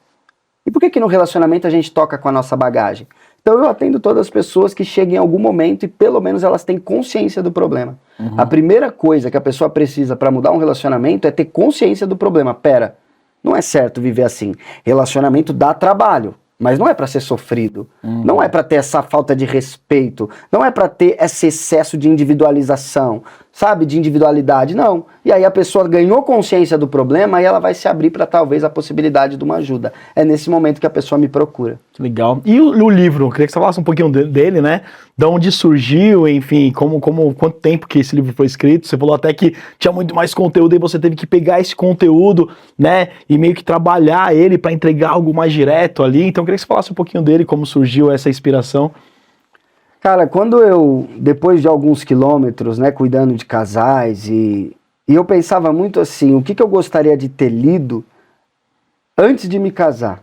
E por que no relacionamento a gente toca com a nossa bagagem? Então eu atendo todas as pessoas que chegam em algum momento e pelo menos elas têm consciência do problema. A primeira coisa que a pessoa precisa para mudar um relacionamento é ter consciência do problema. Pera, não é certo viver assim. Relacionamento dá trabalho. Mas não é para ser sofrido, não é para ter essa falta de respeito, não é para ter esse excesso de individualização, sabe, de individualidade, não. E aí a pessoa ganhou consciência do problema e ela vai se abrir para talvez a possibilidade de uma ajuda. É nesse momento que a pessoa me procura. Legal. E o livro, eu queria que você falasse um pouquinho dele, né? De onde surgiu, enfim, quanto tempo que esse livro foi escrito. Você falou até que tinha muito mais conteúdo e você teve que pegar esse conteúdo, né? E meio que trabalhar ele para entregar algo mais direto ali. Então eu queria que você falasse um pouquinho dele, como surgiu essa inspiração. Cara, quando eu, depois de alguns quilômetros, né, cuidando de casais, e eu pensava muito assim, o que eu gostaria de ter lido antes de me casar?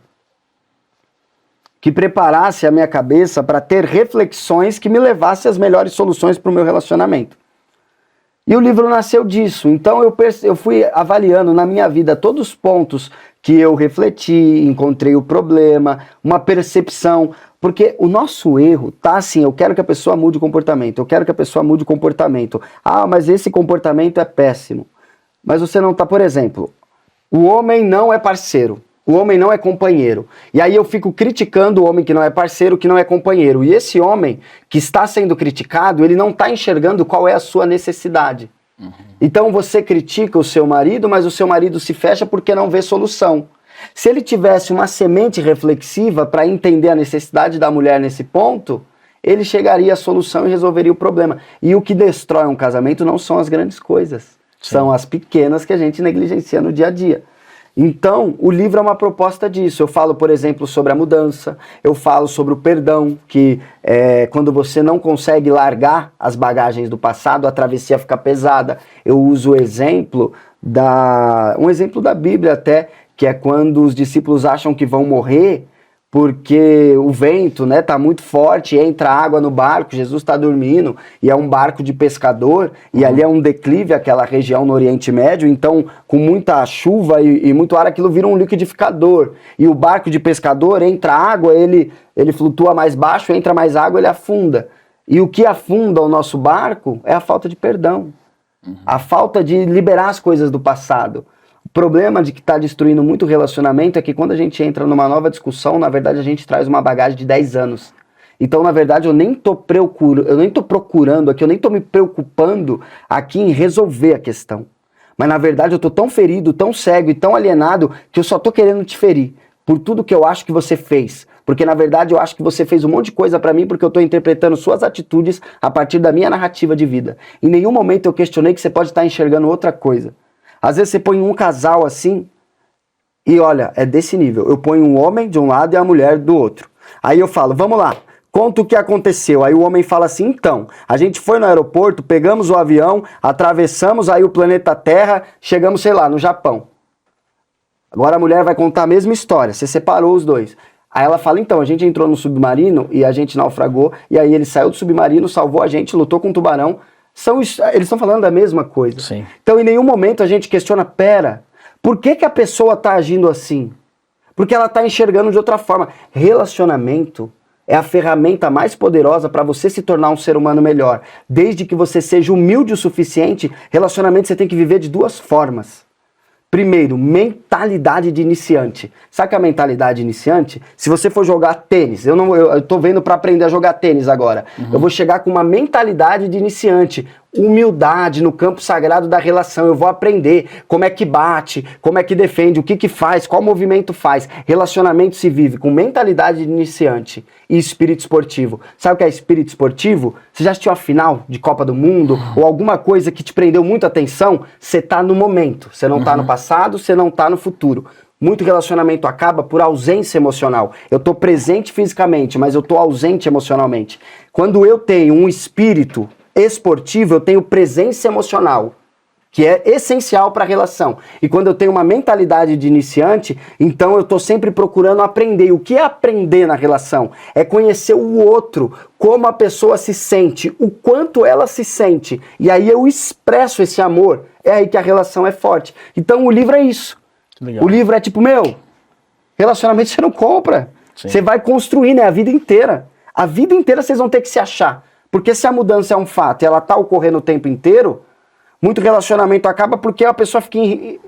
Que preparasse a minha cabeça para ter reflexões que me levassem às melhores soluções para o meu relacionamento. E o livro nasceu disso. Então eu fui avaliando na minha vida todos os pontos que eu refleti, encontrei o problema, uma percepção. Porque o nosso erro tá assim, eu quero que a pessoa mude o comportamento, eu quero que a pessoa mude o comportamento. Ah, mas esse comportamento é péssimo. Mas você não tá, por exemplo, o homem não é parceiro. O homem não é companheiro. E aí eu fico criticando o homem que não é parceiro, que não é companheiro. E esse homem que está sendo criticado, ele não está enxergando qual é a sua necessidade. Então você critica o seu marido, mas o seu marido se fecha porque não vê solução. Se ele tivesse uma semente reflexiva para entender a necessidade da mulher nesse ponto, ele chegaria à solução e resolveria o problema. E o que destrói um casamento não são as grandes coisas. Sim. São as pequenas que a gente negligencia no dia a dia. Então, o livro é uma proposta disso. Eu falo, por exemplo, sobre a mudança, eu falo sobre o perdão, que quando você não consegue largar as bagagens do passado, a travessia fica pesada. Eu uso um exemplo da Bíblia até, que é quando os discípulos acham que vão morrer, porque o vento, né, tá muito forte, entra água no barco, Jesus está dormindo, e é um barco de pescador, e ali é um declive, aquela região no Oriente Médio, então com muita chuva e muito ar, aquilo vira um liquidificador, e o barco de pescador, entra água, ele flutua mais baixo, entra mais água, ele afunda. E o que afunda o nosso barco é a falta de perdão, a falta de liberar as coisas do passado. O problema de que está destruindo muito o relacionamento é que quando a gente entra numa nova discussão, na verdade a gente traz uma bagagem de 10 anos. Então, na verdade, eu nem tô procurando aqui, eu nem tô me preocupando aqui em resolver a questão. Mas, na verdade, eu tô tão ferido, tão cego e tão alienado que eu só tô querendo te ferir por tudo que eu acho que você fez. Porque, na verdade, eu acho que você fez um monte de coisa pra mim porque eu tô interpretando suas atitudes a partir da minha narrativa de vida. Em nenhum momento eu questionei que você pode estar enxergando outra coisa. Às vezes você põe um casal assim e olha, é desse nível. Eu ponho um homem de um lado e a mulher do outro. Aí eu falo, vamos lá, conta o que aconteceu. Aí o homem fala assim, então, a gente foi no aeroporto, pegamos o avião, atravessamos aí o planeta Terra, chegamos, sei lá, no Japão. Agora a mulher vai contar a mesma história, você separou os dois. Aí ela fala, então, a gente entrou no submarino e a gente naufragou, e aí ele saiu do submarino, salvou a gente, lutou com um tubarão. Eles estão falando da mesma coisa. Sim. Então, em nenhum momento a gente questiona, pera, por que a pessoa está agindo assim? Porque ela está enxergando de outra forma. Relacionamento é a ferramenta mais poderosa para você se tornar um ser humano melhor. Desde que você seja humilde o suficiente, relacionamento você tem que viver de duas formas. Primeiro, mentalidade de iniciante. Sabe que a mentalidade de iniciante? Se você for jogar tênis, eu tô vendo para aprender a jogar tênis agora. Eu vou chegar com uma mentalidade de iniciante. Humildade no campo sagrado da relação. Eu vou aprender como é que bate, como é que defende, o que que faz, qual movimento faz. Relacionamento se vive com mentalidade de iniciante e espírito esportivo. Sabe o que é espírito esportivo? Você já assistiu a final de Copa do Mundo ou alguma coisa que te prendeu muita atenção? Você tá no momento, você não tá no passado, você não tá no futuro. Muito relacionamento acaba por ausência emocional. Eu tô presente fisicamente, mas eu tô ausente emocionalmente. Quando eu tenho um espírito esportivo, eu tenho presença emocional, que é essencial para a relação. E quando eu tenho uma mentalidade de iniciante, então eu estou sempre procurando aprender. E o que é aprender na relação? É conhecer o outro, como a pessoa se sente, o quanto ela se sente. E aí eu expresso esse amor. É aí que a relação é forte. Então o livro é isso. Legal. O livro é tipo, relacionamento você não compra. Sim. Você vai construir, né? A vida inteira. A vida inteira vocês vão ter que se achar. Porque se a mudança é um fato e ela tá ocorrendo o tempo inteiro, muito relacionamento acaba porque a pessoa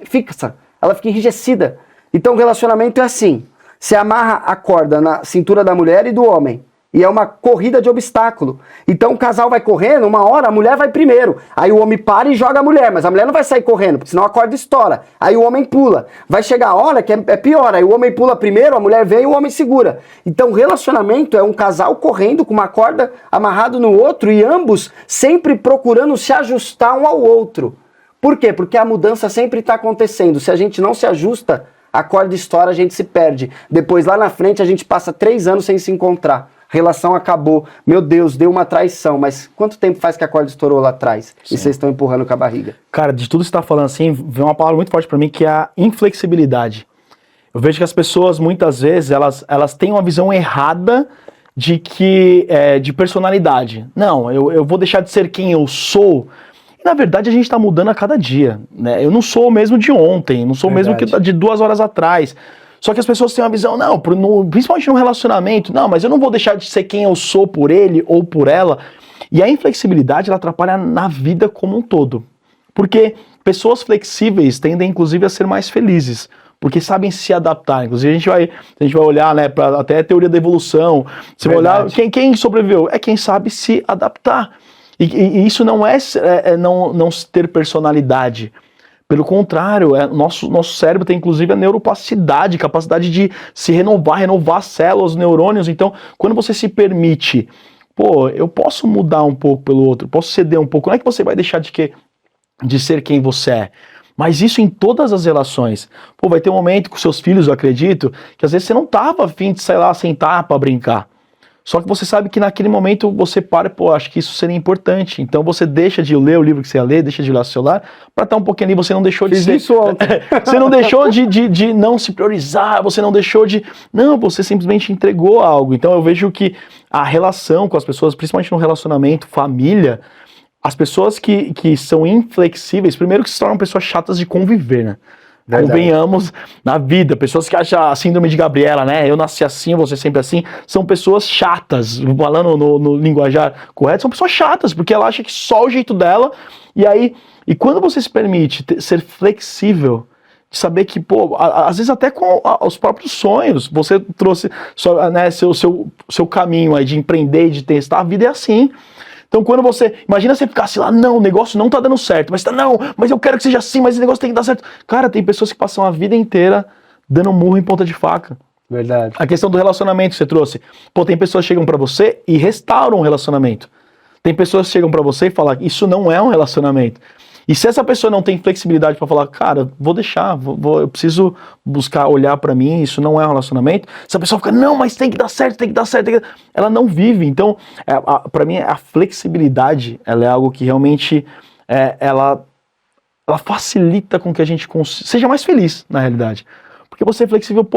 fixa, ela fica enrijecida. Então o relacionamento é assim, você amarra a corda na cintura da mulher e do homem, e é uma corrida de obstáculo. Então o casal vai correndo, uma hora a mulher vai primeiro, aí o homem para e joga a mulher, mas a mulher não vai sair correndo, porque senão a corda estoura. Aí o homem pula, vai chegar a hora que é pior, aí o homem pula primeiro, a mulher vem e o homem segura. Então o relacionamento é um casal correndo com uma corda amarrado no outro e ambos sempre procurando se ajustar um ao outro. Por quê? Porque a mudança sempre está acontecendo. Se a gente não se ajusta, a corda estoura, a gente se perde. Depois lá na frente a gente passa 3 anos sem se encontrar. Relação acabou, meu Deus, deu uma traição, mas quanto tempo faz que a corda estourou lá atrás? Sim. E vocês estão empurrando com a barriga? Cara, de tudo que você está falando assim, vem uma palavra muito forte para mim, que é a inflexibilidade. Eu vejo que as pessoas, muitas vezes, elas têm uma visão errada de personalidade. Não, eu vou deixar de ser quem eu sou. E, na verdade, a gente está mudando a cada dia, né? Eu não sou o mesmo de ontem, não sou o mesmo que de 2 horas atrás. Só que as pessoas têm uma visão, principalmente no relacionamento, mas eu não vou deixar de ser quem eu sou por ele ou por ela. E a inflexibilidade, ela atrapalha na vida como um todo. Porque pessoas flexíveis tendem, inclusive, a ser mais felizes, porque sabem se adaptar. Inclusive, a gente vai olhar, né, para até a teoria da evolução. Você vai olhar, quem sobreviveu? É quem sabe se adaptar. E isso não é não ter personalidade. Pelo contrário, nosso cérebro tem inclusive a neuroplasticidade, capacidade de se renovar as células, os neurônios. Então, quando você se permite, eu posso mudar um pouco pelo outro, posso ceder um pouco, não é que você vai deixar de ser quem você é. Mas isso em todas as relações. Vai ter um momento com seus filhos, eu acredito, que às vezes você não estava afim de, sentar para brincar. Só que você sabe que naquele momento você para, acho que isso seria importante. Então você deixa de ler o livro que você ia ler, deixa de olhar o celular, para estar um pouquinho ali, você não deixou de ser... Isso ontem. Você não deixou de não se priorizar, você não deixou de... Não, você simplesmente entregou algo. Então eu vejo que a relação com as pessoas, principalmente no relacionamento, família, as pessoas que são inflexíveis, primeiro que se tornam pessoas chatas de conviver, né? Convenhamos na vida, pessoas que acham a síndrome de Gabriela, né? Eu nasci assim, você sempre assim, são pessoas chatas, falando no linguajar correto, são pessoas chatas, porque ela acha que só o jeito dela, e quando você se permite ser flexível, de saber que, às vezes até com os próprios sonhos, você trouxe seu caminho aí de empreender e de testar, a vida é assim. Então quando imagina você ficar assim lá, não, o negócio não tá dando certo, mas eu quero que seja assim, mas esse negócio tem que dar certo. Cara, tem pessoas que passam a vida inteira dando murro em ponta de faca. Verdade. A questão do relacionamento que você trouxe. Tem pessoas que chegam pra você e restauram o relacionamento. Tem pessoas que chegam pra você e falam, isso não é um relacionamento. E se essa pessoa não tem flexibilidade para falar, cara, vou deixar, eu preciso buscar olhar para mim, isso não é um relacionamento. Se a pessoa fica, não, mas tem que dar certo, ela não vive. Então, para mim, a flexibilidade, ela é algo que realmente, ela facilita com que a gente seja mais feliz, na realidade. Porque você é flexível,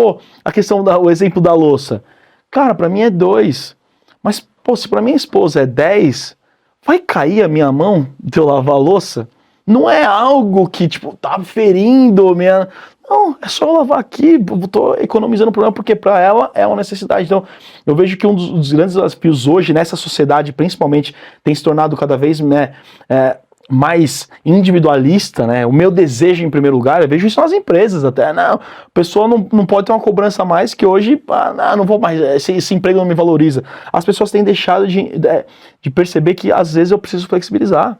a questão o exemplo da louça. Cara, para mim é 2, mas, se para minha esposa é 10, vai cair a minha mão de eu lavar a louça? não é algo que, tipo, tá ferindo minha... Não, é só lavar aqui, tô economizando o problema, porque para ela é uma necessidade. Então, eu vejo que um dos grandes desafios hoje, nessa sociedade, principalmente, tem se tornado cada vez mais individualista, né? O meu desejo em primeiro lugar, eu vejo isso nas empresas até, não, a pessoa não pode ter uma cobrança a mais, que hoje, não vou mais, esse emprego não me valoriza. As pessoas têm deixado de perceber que às vezes eu preciso flexibilizar.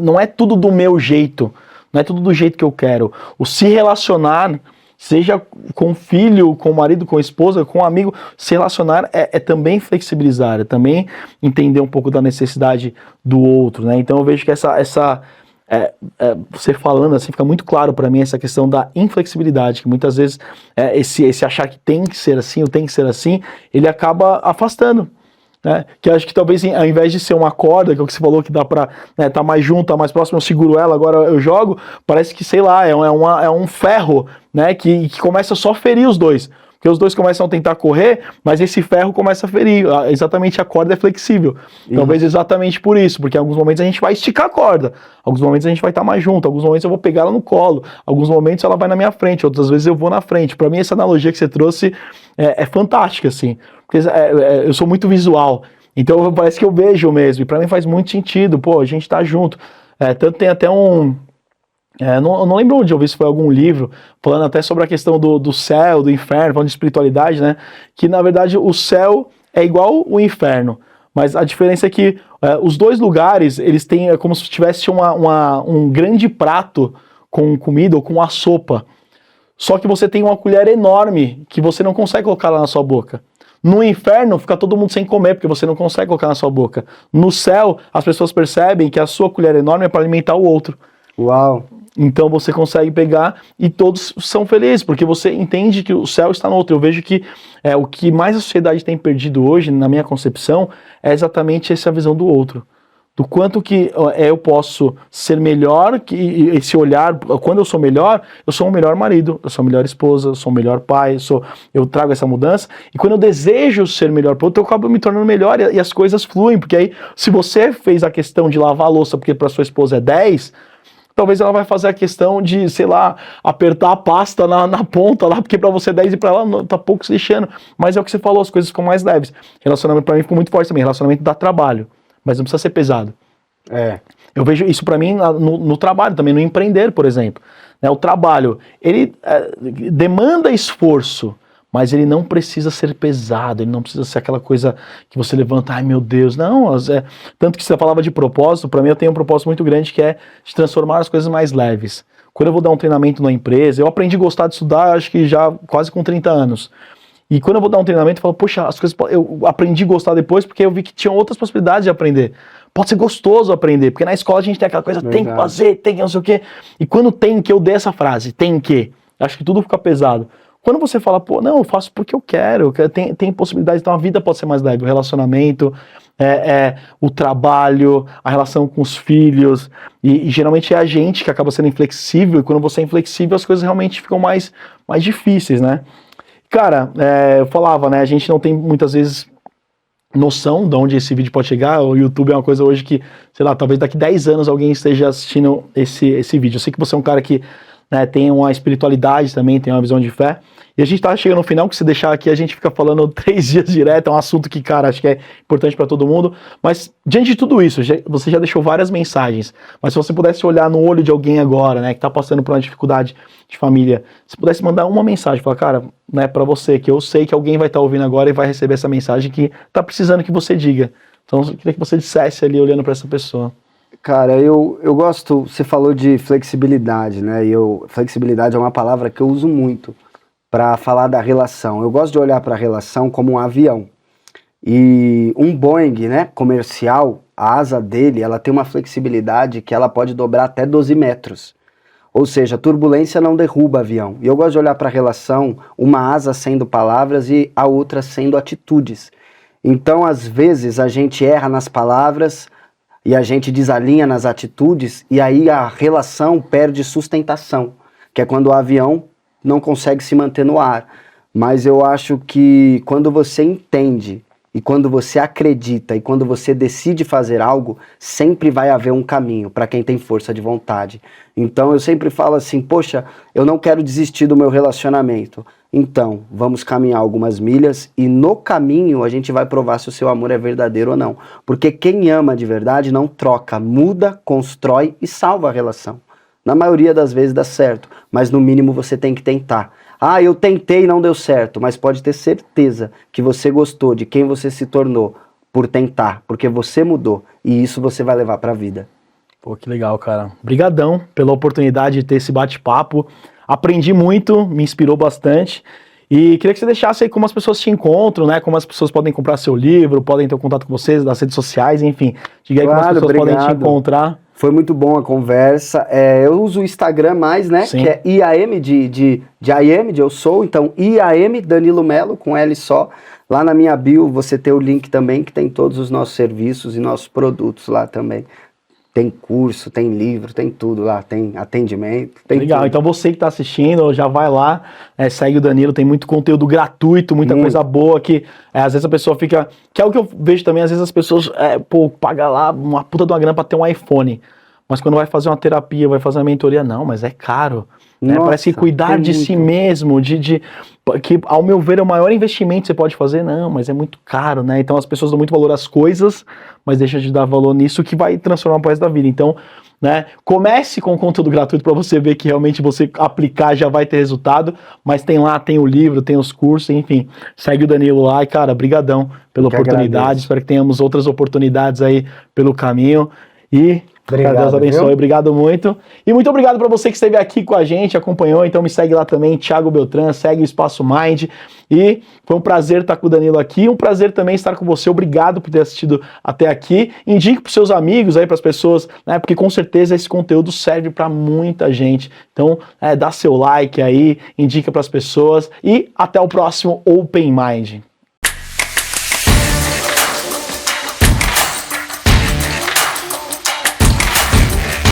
Não é tudo do meu jeito, não é tudo do jeito que eu quero. O se relacionar, seja com o filho, com o marido, com a esposa, com o amigo, se relacionar é também flexibilizar, é também entender um pouco da necessidade do outro, né? Então eu vejo que você falando assim, fica muito claro para mim essa questão da inflexibilidade, que muitas vezes esse achar que tem que ser assim, ou tem que ser assim, ele acaba afastando. Né? Que acho que talvez ao invés de ser uma corda, que é o que você falou que dá pra tá mais junto, tá mais próximo, eu seguro ela, agora eu jogo, parece que, sei lá, é um ferro, né, que começa só a ferir os dois, porque os dois começam a tentar correr, mas esse ferro começa a ferir, exatamente a corda é flexível, talvez exatamente por isso, porque em alguns momentos a gente vai esticar a corda, alguns momentos a gente vai estar mais junto, alguns momentos eu vou pegar ela no colo, alguns momentos ela vai na minha frente, outras vezes eu vou na frente. Pra mim essa analogia que você trouxe é fantástica, assim, porque eu sou muito visual, então parece que eu vejo mesmo, e pra mim faz muito sentido, pô, a gente tá junto. Tanto tem até não lembro onde eu vi, se foi algum livro, falando até sobre a questão do céu, do inferno, falando de espiritualidade, né, que na verdade o céu é igual o inferno, mas a diferença é que os dois lugares, eles têm, como se tivesse um grande prato com comida ou com a sopa, só que você tem uma colher enorme que você não consegue colocar lá na sua boca. No inferno, fica todo mundo sem comer, porque você não consegue colocar na sua boca. No céu, as pessoas percebem que a sua colher enorme é para alimentar o outro. Uau! Então você consegue pegar e todos são felizes, porque você entende que o céu está no outro. Eu vejo que o que mais a sociedade tem perdido hoje, na minha concepção, é exatamente essa visão do outro. Do quanto que eu posso ser melhor, que esse olhar, quando eu sou melhor, eu sou um melhor marido, eu sou uma melhor esposa, eu sou um melhor pai, eu trago essa mudança, e quando eu desejo ser melhor para o outro, eu acabo me tornando melhor e as coisas fluem, porque aí, se você fez a questão de lavar a louça porque para sua esposa é 10, talvez ela vai fazer a questão de, sei lá, apertar a pasta na ponta lá, porque pra você 10 e pra ela tá pouco se lixando. Mas é o que você falou, as coisas ficam mais leves. Relacionamento pra mim ficou muito forte também, relacionamento dá trabalho, mas não precisa ser pesado. Eu vejo isso pra mim no trabalho também, no empreender, por exemplo. O trabalho, ele demanda esforço, mas ele não precisa ser pesado, ele não precisa ser aquela coisa que você levanta, ai meu Deus, não, tanto que você falava de propósito, para mim eu tenho um propósito muito grande que é de transformar as coisas mais leves. Quando eu vou dar um treinamento numa empresa, eu aprendi a gostar de estudar, acho que já quase com 30 anos, e quando eu vou dar um treinamento, eu falo, poxa, as coisas, eu aprendi a gostar depois, porque eu vi que tinham outras possibilidades de aprender. Pode ser gostoso aprender, porque na escola a gente tem aquela coisa, tem que fazer, tem que não sei o quê, e quando tem que, eu dei essa frase, tem que, acho que tudo fica pesado. Quando você fala, pô, não, eu faço porque eu quero, tem possibilidades, então a vida pode ser mais leve, o relacionamento, o trabalho, a relação com os filhos, e geralmente é a gente que acaba sendo inflexível, e quando você é inflexível as coisas realmente ficam mais difíceis, né? Cara, eu falava, né, a gente não tem muitas vezes noção de onde esse vídeo pode chegar, o YouTube é uma coisa hoje que, sei lá, talvez daqui 10 anos alguém esteja assistindo esse vídeo. Eu sei que você é um cara que tem uma espiritualidade também, tem uma visão de fé, e a gente tá chegando no final, que se deixar aqui a gente fica falando 3 dias direto, é um assunto que, cara, acho que é importante para todo mundo, mas diante de tudo isso, você já deixou várias mensagens, mas se você pudesse olhar no olho de alguém agora, né, que tá passando por uma dificuldade de família, se pudesse mandar uma mensagem, falar, cara, né, para você, que eu sei que alguém vai estar ouvindo agora e vai receber essa mensagem que tá precisando que você diga, então eu queria que você dissesse ali, olhando para essa pessoa. Cara, eu gosto, você falou de flexibilidade, né? Flexibilidade é uma palavra que eu uso muito para falar da relação. Eu gosto de olhar para a relação como um avião. E um Boeing, né, comercial, a asa dele, ela tem uma flexibilidade que ela pode dobrar até 12 metros. Ou seja, a turbulência não derruba avião. E eu gosto de olhar para a relação, uma asa sendo palavras e a outra sendo atitudes. Então, às vezes, a gente erra nas palavras e a gente desalinha nas atitudes, e aí a relação perde sustentação, que é quando o avião não consegue se manter no ar. Mas eu acho que quando você entende E quando você acredita e quando você decide fazer algo, sempre vai haver um caminho para quem tem força de vontade. Então eu sempre falo assim, poxa, eu não quero desistir do meu relacionamento. Então, vamos caminhar algumas milhas e no caminho a gente vai provar se o seu amor é verdadeiro ou não. Porque quem ama de verdade não troca, muda, constrói e salva a relação. Na maioria das vezes dá certo, mas no mínimo você tem que tentar. Ah, eu tentei e não deu certo, mas pode ter certeza que você gostou de quem você se tornou por tentar, porque você mudou e isso você vai levar pra vida. Pô, que legal, cara. Obrigadão pela oportunidade de ter esse bate-papo. Aprendi muito, me inspirou bastante. E queria que você deixasse aí como as pessoas te encontram, né? Como as pessoas podem comprar seu livro, podem ter contato com vocês, nas redes sociais, enfim. Diga aí como as pessoas podem te encontrar. Foi muito bom a conversa. Eu uso o Instagram mais, né? Sim. Que é IAM de eu sou. Então, IAM Danilo Melo, com L só. Lá na minha bio você tem o link também, que tem todos os nossos serviços e nossos produtos lá também. Tem curso, tem livro, tem tudo lá, tem atendimento, tem Legal, tudo. então você que está assistindo, já vai lá, segue o Danilo, tem muito conteúdo gratuito, muita coisa boa que às vezes a pessoa fica, que é o que eu vejo também, às vezes as pessoas, paga lá uma puta de uma grana para ter um iPhone, mas quando vai fazer uma terapia, vai fazer uma mentoria, não, mas é caro. Né? Nossa, parece que cuidar de si mesmo, que ao meu ver é o maior investimento que você pode fazer, não, mas é muito caro, né? Então as pessoas dão muito valor às coisas, mas deixam de dar valor nisso que vai transformar o resto da vida. Então, né, comece com conteúdo gratuito para você ver que realmente você aplicar já vai ter resultado, mas tem lá, tem o livro, tem os cursos, enfim, segue o Danilo lá e, cara, brigadão pela oportunidade, agradeço. Espero que tenhamos outras oportunidades aí pelo caminho e... Obrigado, Deus abençoe, viu? Obrigado muito. E muito obrigado para você que esteve aqui com a gente, acompanhou, então me segue lá também, Thiago Beltrán, segue o Espaço Mind. E foi um prazer estar com o Danilo aqui, um prazer também estar com você, obrigado por ter assistido até aqui. Indique para os seus amigos aí, para as pessoas, né, porque com certeza esse conteúdo serve para muita gente. Então, dá seu like aí, indica para as pessoas e até o próximo Open Mind.